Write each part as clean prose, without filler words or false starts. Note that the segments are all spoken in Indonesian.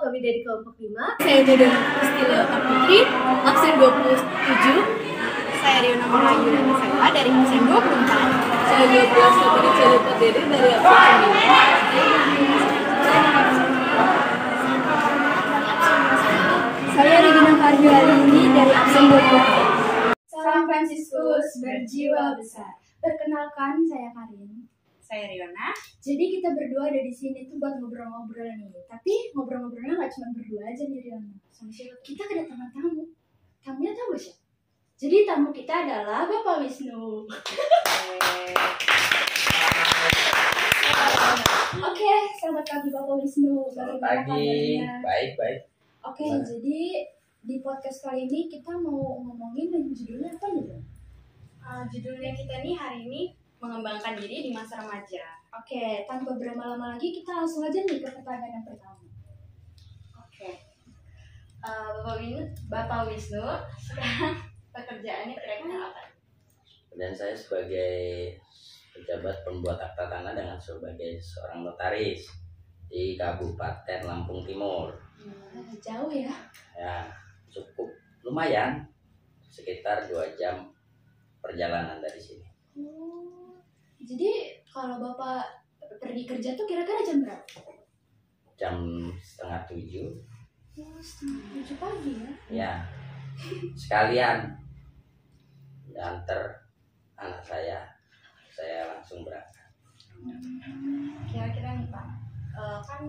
kami dari kelompok 5. Saya Dede Pustila Putri, absen 27. Saya Riona Melayu dan Seva dari absen 24. Saya 12 Putri Cilepa Dede dari absen 9. Saya Regina Farjo Alini dari absen 24. Salam Fransiskus berjiwa besar. Perkenalkan, saya Karin. Saya Riona. Jadi kita berdua ada di sini tuh buat ngobrol-ngobrol nih. Tapi ngobrol-ngobrolnya nggak cuma berdua aja nih Riona. Sama siapa? Kita kedatangan tamu. Tamunya tahu gak siapa? Jadi tamu kita adalah Bapak Wisnu. Oke, selamat pagi Bapak Wisnu. Selamat pagi. Baik. Oke, jadi di podcast kali ini kita mau ngomongin yang judulnya apa nih? Judulnya kita nih hari ini mengembangkan diri di masa remaja. Oke, tanpa berlama-lama lagi kita langsung aja nih ke pertanyaan yang pertama. Oke. Bapak Wisnu, sekarang pekerjaannya kira-kira apa? Dan saya sebagai pejabat pembuat akta tanah dengan sebagai seorang notaris di Kabupaten Lampung Timur. Jauh ya? Ya, cukup lumayan, sekitar 2 jam perjalanan dari sini. Jadi kalau Bapak pergi kerja tuh kira-kira jam berapa? Jam 6:30. Setengah 7 pagi ya? Ya, sekalian antar anak saya langsung berangkat. Kira-kira nih Pak, kan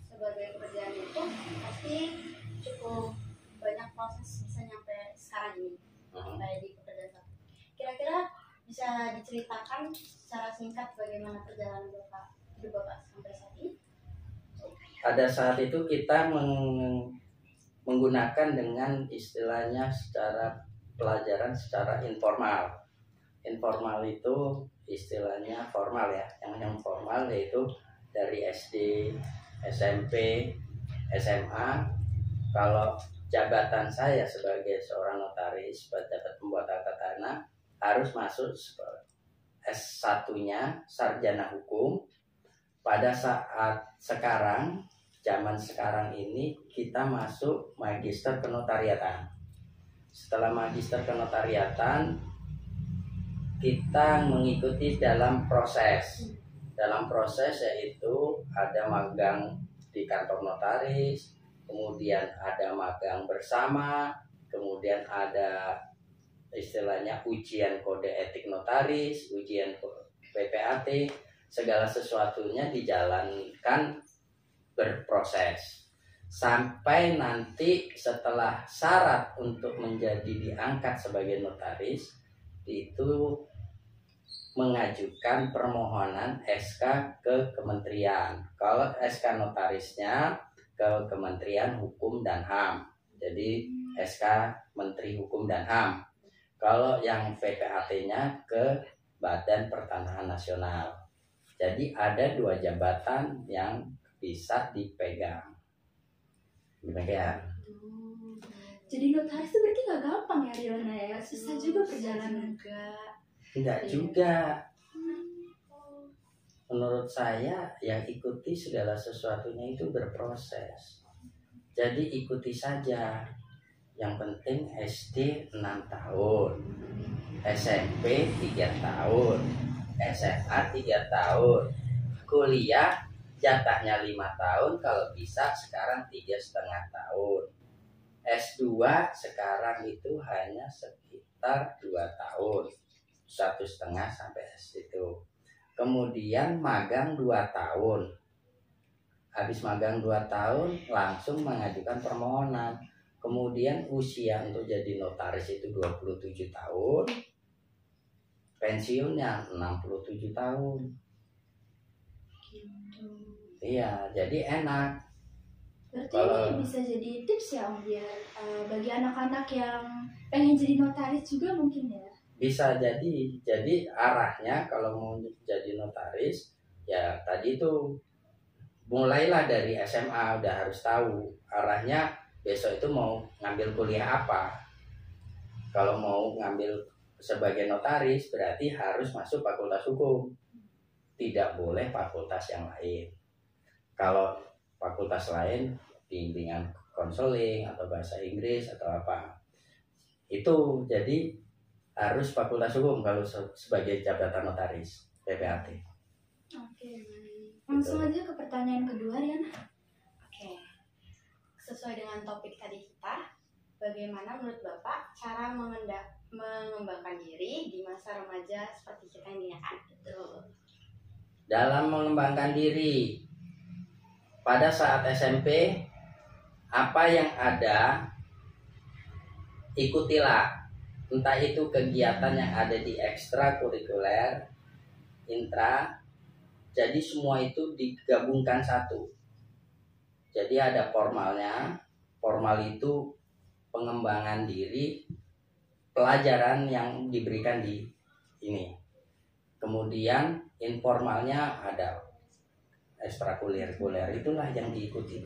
sebagai pekerjaan itu pasti cukup banyak proses bisa nyampe sekarang ini, kayak di pekerjaan Bapak. Kira-kira bisa diceritakan secara singkat bagaimana perjalanan Bapak hidup Bapak sampai saat ini? Pada saat itu kita menggunakan dengan istilahnya secara pelajaran secara informal. Informal itu istilahnya formal ya. Yang formal yaitu dari SD, SMP, SMA. Kalau jabatan saya sebagai seorang notaris, pejabat pembuat akta tanah, harus masuk S1-nya sarjana hukum. Pada saat sekarang, zaman sekarang ini kita masuk magister kenotariatan. Setelah magister kenotariatan, kita mengikuti dalam proses yaitu ada magang di kantor notaris, kemudian ada magang bersama, kemudian ada istilahnya ujian kode etik notaris, ujian PPAT, segala sesuatunya dijalankan berproses sampai nanti setelah syarat untuk menjadi diangkat sebagai notaris itu mengajukan permohonan SK ke kementerian. Kalau SK notarisnya ke Kementerian Hukum dan HAM, jadi SK Menteri Hukum dan HAM. Kalau yang PPAT-nya ke Badan Pertanahan Nasional. Jadi ada 2 jabatan yang bisa dipegang. Demikian. Jadi notaris itu berarti nggak gampang ya Riona ya? Susah juga perjalanan. Tidak juga. Menurut saya yang ikuti segala sesuatunya itu berproses. Jadi ikuti saja. Yang penting SD 6 tahun, SMP 3 tahun, SMA 3 tahun, kuliah jatahnya 5 tahun, kalau bisa sekarang 3,5 tahun. S2 sekarang itu hanya sekitar 2 tahun, 1,5 sampai situ. Kemudian magang 2 tahun. Habis magang 2 tahun langsung mengajukan permohonan. Kemudian usia untuk jadi notaris itu 27 tahun. Pensiunnya 67 tahun. Iya, jadi enak. Berarti ini bisa jadi tips ya Om biar bagi anak-anak yang pengen jadi notaris juga mungkin ya. Bisa jadi arahnya kalau mau jadi notaris ya tadi itu mulailah dari SMA udah harus tahu arahnya besok itu mau ngambil kuliah apa. Kalau mau ngambil sebagai notaris berarti harus masuk fakultas hukum, tidak boleh fakultas yang lain. Kalau fakultas lain bimbingan konseling atau bahasa Inggris atau apa. Itu jadi harus fakultas hukum kalau sebagai jabatan notaris PPAT. Oke, baik. Langsung aja ke pertanyaan kedua, Riana. Oke, sesuai dengan topik tadi kita, bagaimana menurut Bapak cara mengembangkan diri di masa remaja seperti kita ini ya kan? Betul. Dalam mengembangkan diri pada saat SMP, apa yang ada ikutilah, entah itu kegiatan yang ada di ekstrakurikuler, intra, jadi semua itu digabungkan satu. Jadi ada formalnya, formal itu pengembangan diri, pelajaran yang diberikan di ini. Kemudian informalnya ada ekstrakurikuler, itulah yang diikuti.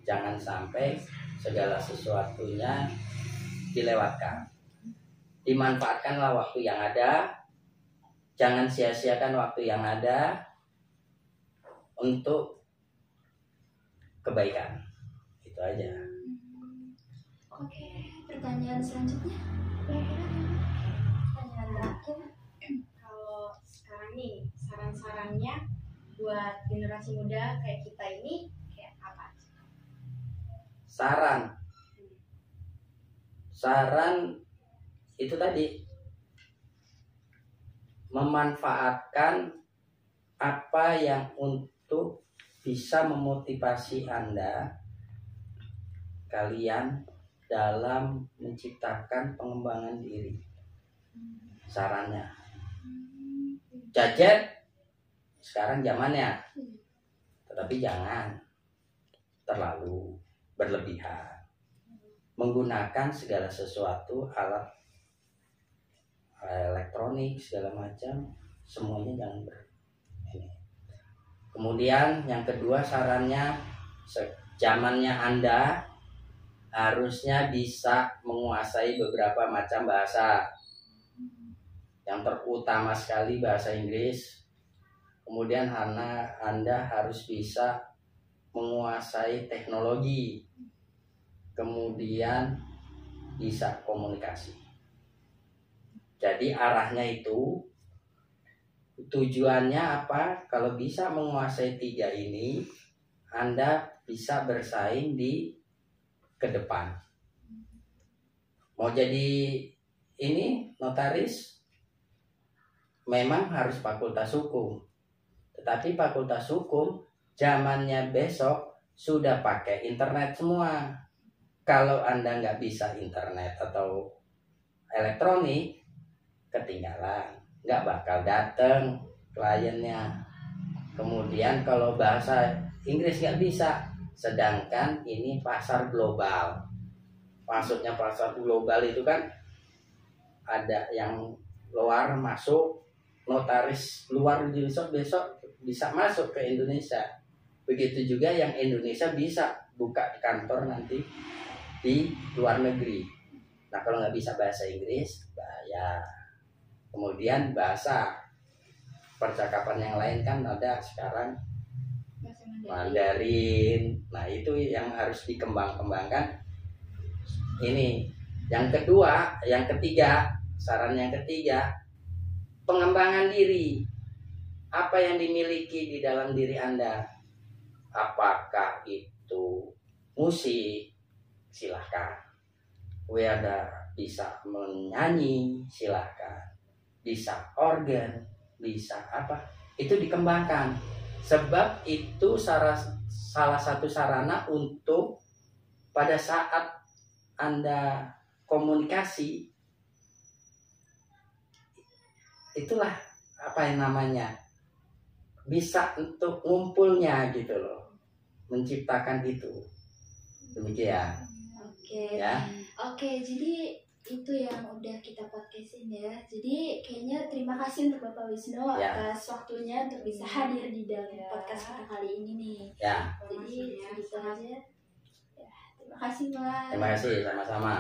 Jangan sampai segala sesuatunya dilewatkan. Dimanfaatkanlah waktu yang ada, jangan sia-siakan waktu yang ada untuk kebaikan. Itu aja. Oke, pertanyaan selanjutnya. Kira-kira pertanyaan terakhir. Kalau sekarang nih saran-sarannya buat generasi muda kayak kita ini kayak apa? Saran itu tadi, memanfaatkan apa yang untuk bisa memotivasi kalian dalam menciptakan pengembangan diri. Sarannya, gadget sekarang zamannya, tetapi jangan terlalu berlebihan. Menggunakan segala sesuatu, alat elektronik segala macam, semuanya jangan ini. Kemudian yang kedua sarannya, zamannya Anda harusnya bisa menguasai beberapa macam bahasa. Yang terutama sekali bahasa Inggris. Kemudian Anda harus bisa menguasai teknologi. Kemudian bisa komunikasi. Jadi arahnya itu, tujuannya apa? Kalau bisa menguasai 3 ini, Anda bisa bersaing di ke depan. Mau jadi ini notaris, memang harus fakultas hukum. Tetapi fakultas hukum zamannya besok sudah pakai internet semua. Kalau Anda nggak bisa internet atau elektronik, ketinggalan, nggak bakal datang kliennya. Kemudian kalau bahasa Inggris nggak bisa, sedangkan ini pasar global. Maksudnya pasar global itu kan ada yang luar masuk, notaris luar besok bisa masuk ke Indonesia. Begitu juga yang Indonesia bisa buka kantor nanti di luar negeri. Nah kalau nggak bisa bahasa Inggris, bahaya. Kemudian bahasa percakapan yang lain kan ada sekarang Mandarin. Nah itu yang harus dikembangkan. Ini yang kedua, yang ketiga, saran yang ketiga, pengembangan diri. Apa yang dimiliki di dalam diri Anda? Apakah itu musik? Silahkan. Ada bisa menyanyi, silahkan. Bisa organ, bisa apa? Itu dikembangkan. Sebab itu salah satu sarana untuk pada saat Anda komunikasi, itulah apa yang namanya, bisa untuk ngumpulnya gitu loh, menciptakan itu. Demikian. Oke. Ya. Oke, jadi itu yang udah kita podcastin ya. Jadi kayaknya terima kasih untuk Bapak Wisnu atas waktunya untuk bisa hadir di dalam podcast kita kali ini nih. Ya. Jadi gitu aja. Ya, terima kasih Pak. Terima kasih, sama-sama.